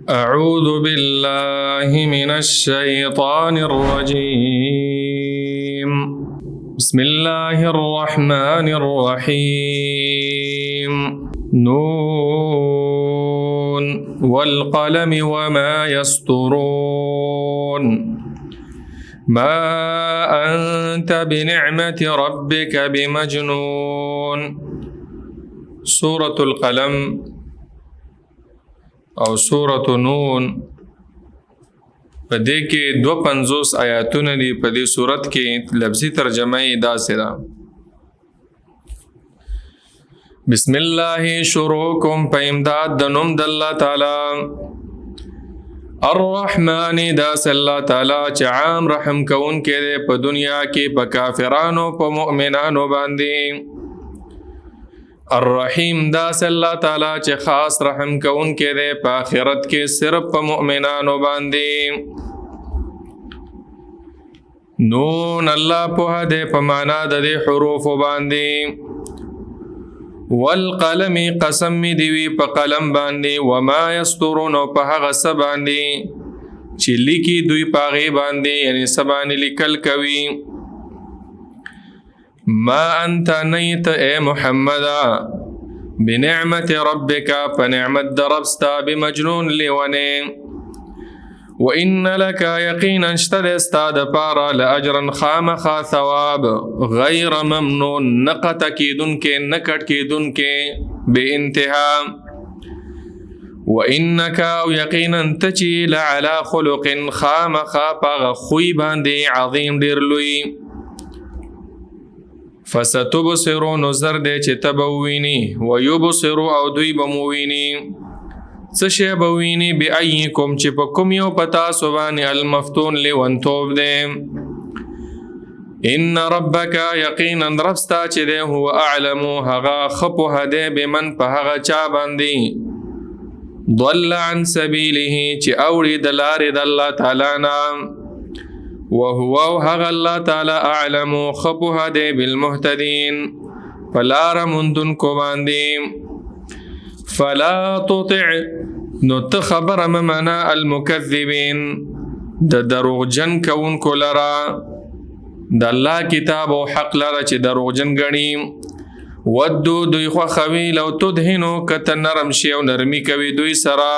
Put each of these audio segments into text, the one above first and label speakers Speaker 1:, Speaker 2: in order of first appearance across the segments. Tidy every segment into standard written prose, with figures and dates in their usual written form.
Speaker 1: أعوذ بالله من الشيطان الرجيم. بسم الله الرحمن الرحيم. نون والقلم وما يسطرون. ما أنت بنعمة ربك بمجنون. سورة القلم او سورة نون په دې کې 250 آیاتونه دي. په دې سورت کې لفظي ترجمه یې داسې ده: بسم الله شروع کوم په امداد د نوم د الله تعالی. الرحمن داس الله تعالی چې عام رحم کوونکی دی په دنیا کې په کافرانو په مؤمنانو باندې. الرحیم داس الله تعالی چې خاص رحم کوونکی دی په آخرت کې صرف په مؤمنانو باندې. نون الله په دې په معنا د دې حروف باندې. والقلم قسم دی وی په قلم باندې. وما یسطرون په هغه څه باندې چې لیکي دوی په هغې باندې، یعنی څه باندې لیکل کوي. ما انت نیت اے محمد بنعمت ربک فنعمت دربستا بمجنون لیونے. وإن لك یقینا اشتد استاد پارا لأجرا خامخا ثواب غیر ممنون نقط کیدن کے نکٹ کیدن کے بے انتہا. وإنك یقینا تچی لعلا خلق خامخا پاغ خوی باندے عظیم دیر لوی. فستبصرو نظر دے چې تبوینی ویبصرو او دوی بموینی. څه شی بوینی؟ بأیکم چې په کوم یو پتا سبحان المفتون لیونتوب دے. ان ربک یقینا ربستا چې دے هو اعلمو هغه خپوه دے بمن په هغه چا باندې ضل عن سبیله چې اوړي د لارې د الله تعالی نه. وهو هغه الله تعالی اعلم خپوه دی بالمهتدین فلار مندن کو باندې. فلا تطع نو ته خبر ممنا المکذبین د دروغجن کوونکو لرا د الله کتاب او حق لرا چې دروغجن غنی. ودو دوی خوخوي لو تدهنو کته نرم شي او نرمی کوي دوی سرا.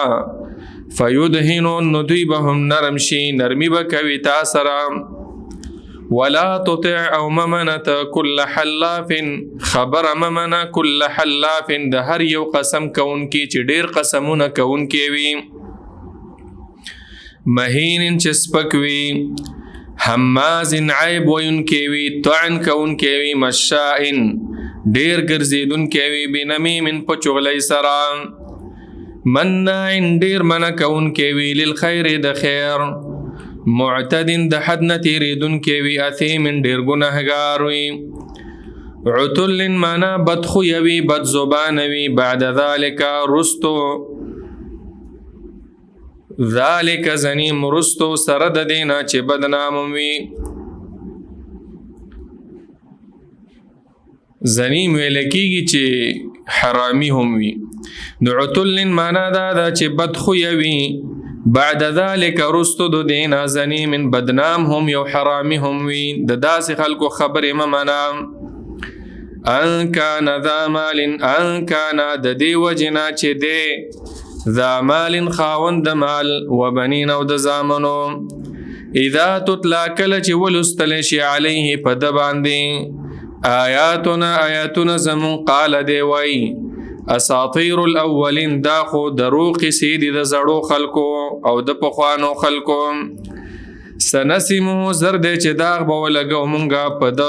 Speaker 1: فیدهنون نو دوی به هم نرم شي نرمی به کوي تا سره. ولا تطع او ممنت کل حلاف خبر ممنا کل حلاف د هر یو قسم کوونکی چې ډیر قسمونه کوونکی وي. مهین چې سپک وي. هماز عیب ویونکی وي. طعن کوونکی وي. مشاء ډیر ګرځیدونکی وي. بنمیم په چغلۍ سره. مناع ډیر منع کوونکی وي. للخیر د خیر. معتد د حد نه تیریدونکی وي. اثیم ډیر ګناهګار وي. عتل معنا بدخویه وي بد زبان وي. بعد ذلك رستو ذلك زنیم رستو سره د دینا چې بدنام وي. زنیم ویل کیږي چې حرامي هم وي. نو عتل معنا دا چې بدخویه وي. بعد ذلك رستو د دینا زنیم بدنام هم یو حرامي هم وي. د داسې خلکو خبرې مه منه. ان کان ذا مال ان کان د دې وجنا چې دی ذا مال خاوند مال وبنین او د زامنو. اذا تتلا کله چې ولستل شي علیه په د باندې آیاتنا زمون قال دی وای اساطیر الاولین دا خو درو قصې دي د زړو خلکو او د پخوانو خلکو. سنسمو زر دی چې داغ به ولګو مونږه په د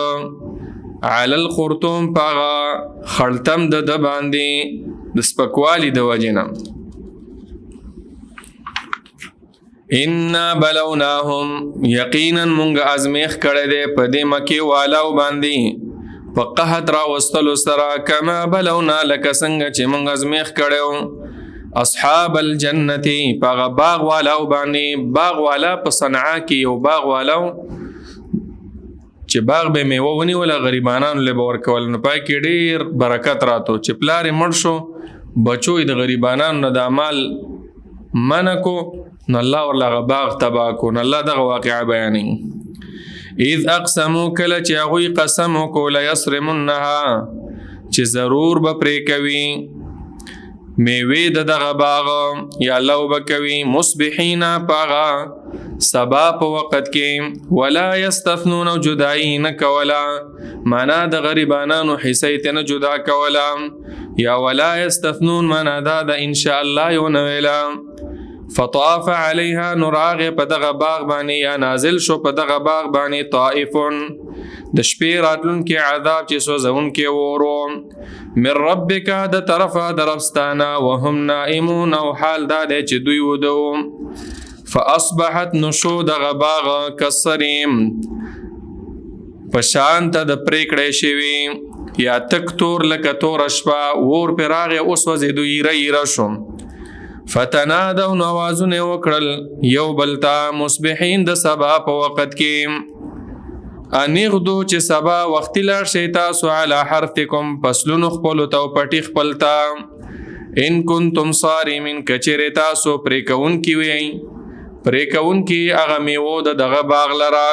Speaker 1: علی الخرطوم پاغه خړتم د باندې د سپکوالی د وجنه. ان بلوناهم یقینا مونږ ازمیخ کړه دې په دې مکه والاو باندې په قحط را وستلو سره. کما بلونا لکه څنګه چې مونږ ازمیخ کړو اصحاب الجنتی پاغه باغ والاو باندې. باغ والا په صنعا کې یو باغ والاو چې باغ به میوه ونیوله غریبانانو له به ورکول. نو پای کې ډېر برکت راتو چې پلار یې مړ شو بچو یې د غریبانانو نه د مال منکو نو الله ورلغه باغ تبا کو. نو الله دغه واقعه بیانوي. اذ اقسموا کله چې هغوی قسم وکړو لیصرمنها چې ضرور به پرې کوي میوې د دغه باغ یا لو به کوي مصبحین پاغه سبا په وخت کې ولا یستثنون جدائی نه کولا معنا د غریبانانو حصې ته نه جدا کولا یا ولا یستثنون معنا دا د ان شاء الله یو نه ویلا. فطاف علیها نراغ په دغه باغ باندې یا نازل شو په دغه باغ باندې طائفون د شپې راتلونکي عذاب چې سوځونکي ورو من ربک د طرفه درفستانه وهم نائمون او حال دا دی چې دوی ودو. فاصبحت نشو دغه باغ کسریم پشانت د پریکړې شوی یا تک تور لکه تور شپه ور پراغه اوس وزیدو یره شو. فتنادوا نوازونه وکړل یو بلتا مصبحین د سبا په وخت کې انغدو چې سبا وخت لار شي تاسو علی حرثکم فصلن خپل تو پټی خپلتا ان کنتم صارمین کچره تاسو پریکون کی وی پریکون کی هغه میوه دغه باغ لرا.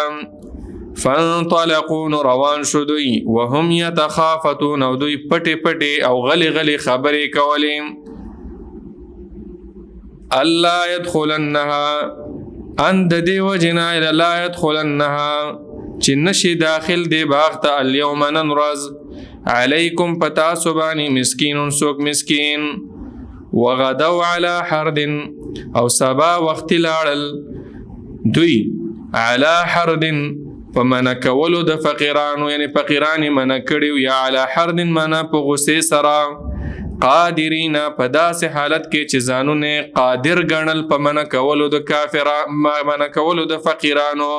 Speaker 1: فانطلقوا روان شو دوی وهم يتخافتون او دوی پټی او غلی خبرې کولې. الله يدخلنها ان د دې وجنا لا يدخلنها چې نشي داخل دی باغ ته اليوم ننرز علیکم پتا سبانی مسکین سوک مسکین وغدوا على حرد او سبا وقت لاړل دوی على حرد فمن کولو د فقیرانو یعنی فقیرانی من کړیو یا على حرد من په غصه سرا قادرین په داسې حالت کې چې ځانونه قادر ګڼل په من کولو د من کولو د فقیرانو.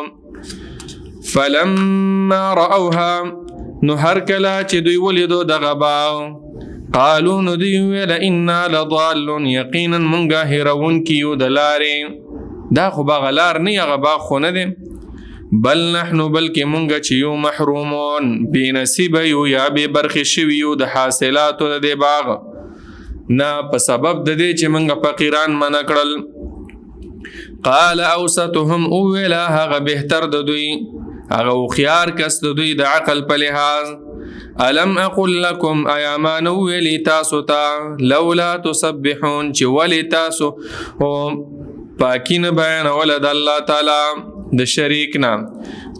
Speaker 1: فلما رأوها نو هر کله چې دوی ولیدو دغه باغ قالو نو دوی ویل انا لضالون یقینا مونږه هیرون کیو د لارې دا خو باغ لار نه هغه باغ خو نه دی بل نحنو بلکې مونږه چې یو محرومون بی نصیب یو یا بی برخې شوي یو د حاصلاتو د دې باغ نه په سبب د دې چې مونږه فقیران منع کړل. قال اوسطهم اولا هغه بهتر د دوی هغه خيار کس د دوی د عقل په لحاظ الم اقل لكم ايما نولی تاسو ته لولا تسبحون چې ولی تاسو پاکین بیان ولد الله تعالی د شریک نام.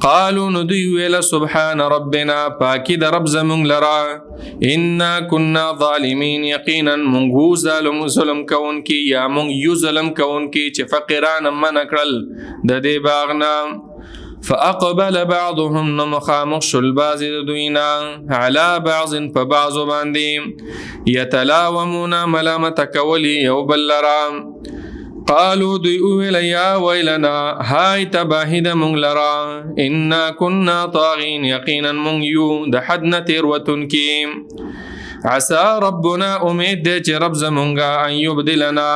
Speaker 1: قالوا ندوی ویل سبحان ربنا پاکی د رب زمون لرا انا كنا ظالمین یقینا منغو ظلم کون کی یا مونږ یو ظلم کون کی چې فقیران من کړل د دې باغنا. فاقبل بعضهم نمخامخ الباز دوینا على بعض فبعض باندې يتلاومون ملامت کولی یو بلرا. قالوا دوی اویل یا ویلنا هاي تباهد مونږ لرا انا كنا طاغین یقینا مونږ یو د حد نه تیروتون کی. عسى ربنا امید دې چې رب زمونږه ان یبدلنا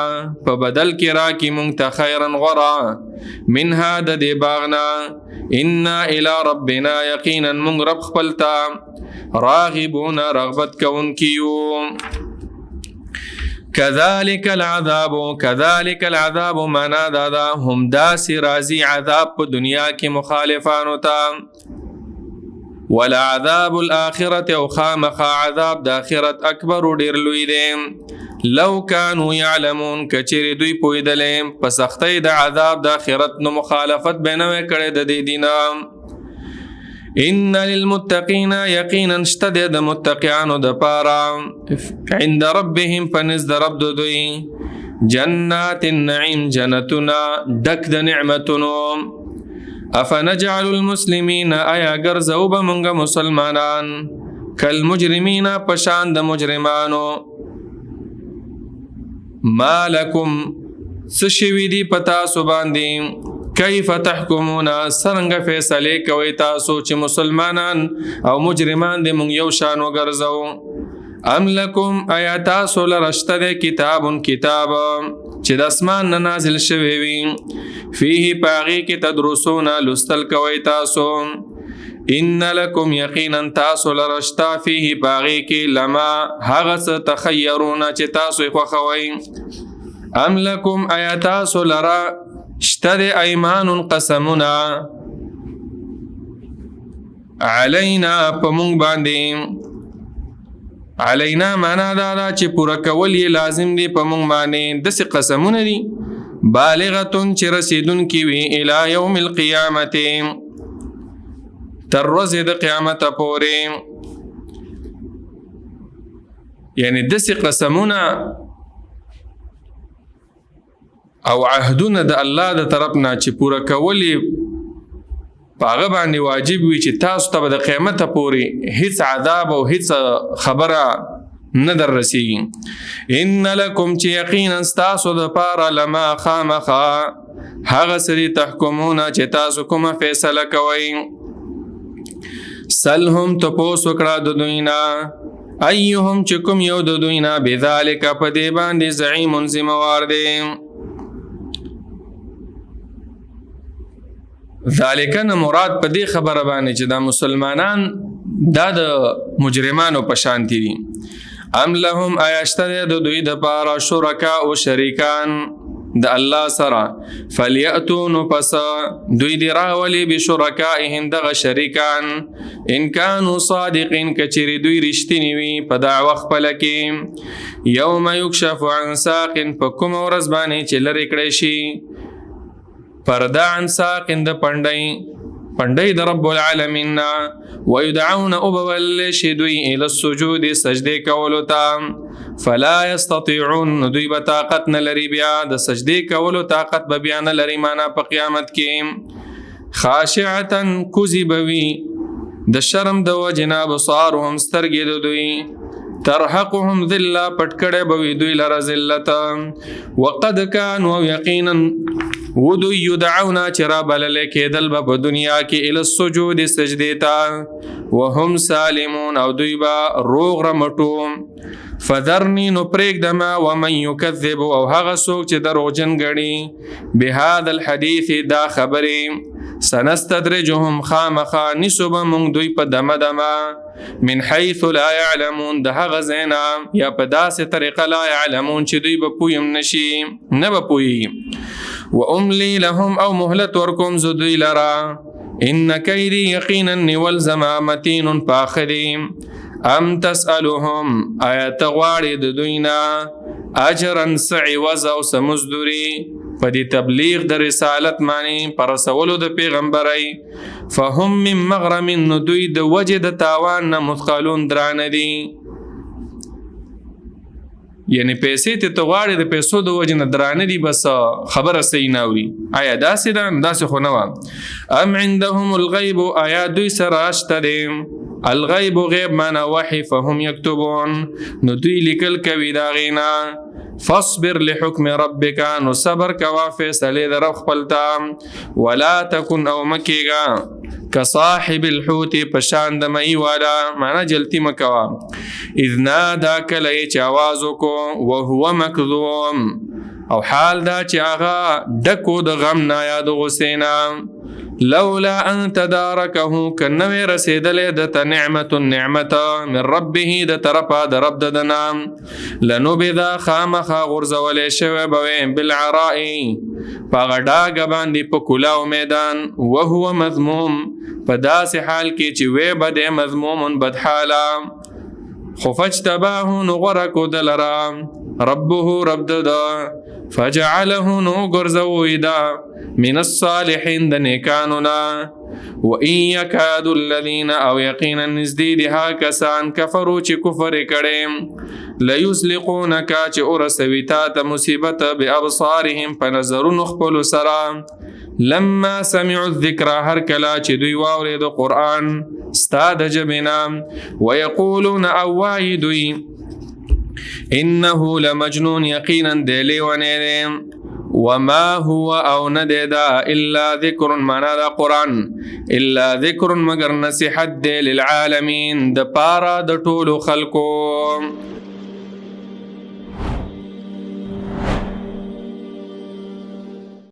Speaker 1: په بدل کې را کی مونږ ته خیرا غرا منها د دې باغنا انا الى ربنا یقینا مونږ رب خپلتا راغبون رغبت کون کیو. كذلك العذاب معنا دا هم داسې راځي عذاب په دنیا کې مخالفانو ته ولا عذاب الاخرة او خامخا عذاب د آخرت اکبر ډیر لوی دی. لو كانوا يعلمون کچری دوی پویدلې په سختۍ د عذاب د آخرت نو مخالفت بینوي کړي د دې دینه. ان للمتقین یقینا اشتد متقیانو د پارا عند ربهم فنز د رب دوی جنات النعیم جنتنا دک د نعمتونو. افنجعل المسلمین ایا ګرځو به مونږ مسلمانان کالمجرمین پشان د مجرمانو. مالکم سشوی دی پتا سو باندې کیف تحکمون سرنګ فیصله کوي تاسو چې مسلمانان او مجرمان دې مونږ یو شان وګرځو. ام لکم آیات تاسو لرشته د کتاب چې د اسمان نه نازل شوی وي فيه پاغي کې تدرسون لستل کوي تاسو. ان لکم یقینا تاسو لرشته فيه پاغي کې لما هغه څه تخیرون چې تاسو خوښوي ام لکم آیاتاسو لرا شتد ایمان قسمنا علینا پمونگ باندیم. علینا معنا دا چې پورا کول یې لازم دی پمونگ باندې. دس قسمونه دی بالغتون چې رسیدون کی وی الی یوم القیامت تر ورځې د قیامت پورې. یعنی دس قسمونه او عهدونه د الله د طرفنا چې پورا کولی پاغه باندې واجب وي چې تاسو ته د قیامت پورې هیڅ عذاب او هیڅ خبره نه در رسیږي. ان لکم چې یقینا تاسو د پاره لما خامخا هغه سری تحکمونه چې تاسو کومه فیصله کوئ. سلهم تپوس وکړه د دوینا ایهم چې کوم یو د دوینا بذالک په دې باندې زعیم ذموار دی. ذالکن مراد په دې خبره باندې چې دا مسلمانان دا د مجرمانو په شانتی دي. ام لهم آیاشته د دوی د پاره شرکا او شریکان د الله سره فلیاتو نو پس دوی دی راولی بشرکائهم دغه شریکان ان کانوا صادقین کچری دوی رښتینی وي په دعوه خپل کې. یوم یکشف عن ساق په کوم ورځ باندې چې لری کړی شي پردا عن ساق د پندای د رب العالمین ويدعون ابول شدوی الى السجود سجده کولو تا فلا يستطيعون دوی بطاقت نلری بیا د سجده کولو طاقت به بیا نلری معنا په قیامت کې. خاشعتا کذبوی د شرم د وجنا بصارهم سترګې د دوی ترحقهم ذلة پټکړه بوي دوی لره ذلت. وقد كانوا يقينا ودو يدعونا چرا بلل کېدل په دنیا کې ال السجود سجدې تا وهم سالمون او دوی با روغ رمټو. فذرني نو پرېږدما ومن يكذب او هغه څوک چې دروغجن ګڼي بهذا الحديث دا خبرې سنستدرجهم خامخا نسب مونږ دوی په دمه دمه من حيث لا يعلمون د هغه زینا یا په داسې طریقه لا يعلمون چې دوی به پویم نشي نه به پوي. و املی لهم او مهلت ورکم زدوی لرا ان کیدی یقینا نیول زما متین پاخدیم. ام تسألهم آیت غواړي د دوینا اجرا سعوز او سمزدوری په دې تبلیغ د رسالت معنی پر رسولو د پیغمبري فهم من مغرم دوی د وجه د تاوان نه مثقلون درانه دي. یعنی پیسې ته غواړي د پیسو د وجه نه درانه دي بس خبره صحیح نه وي. آیا داسې ده داسې خو نه و. ام عندهم الغیب آیا دوی سره شته دی الغیب غیب معنا وحی فهم یكتبون نو دوی لیکل کوي دا غینا. فاصبر لحکم ربک نو صبر کوا فیصله در خپل تا ولا تکن او مکیگا كصاحب الحوت پشان د مئی والا معنا جلتی مکوا اذ نادا کلی چې आवाज وکړو وهو مکذوم او حال دا چې هغه ډکو د غم نه یا د غسینا لولا ان تدارکه کنوی رسیدلې د نعمت من ربه د طرفه د رب دنا لنبذ خامخ غرزولې شوی به بالعراء پغډاګ باندې په کلاو میدان وهو مذموم په داسې حال کې چې وې بده مذموم بدحالا خفجتباه نغرق دلرا ربه رب ددا فجعله نو غرزویدا من الصالحين د نیکانونا وَإِن يَكَادُ الَّذِينَ او یقینا نزدید ها کسان کفرو چې کفر کړي لَيُزْلِقُونَكَ چې ورسوي تا ته مصیبت بأبصارهم په نظرونو خپل سره لما سمعوا الذکر هر کلا چې دوی واورید قرآن ستا د جبنا ويقولون او وای دوی انه لمجنون یقینا دی لیونی وما هو او ندیدا الا ذکر معنا دا قرآن الا ذکر مگر نصیحت دی للعالمین د پارا د ټولو خلقو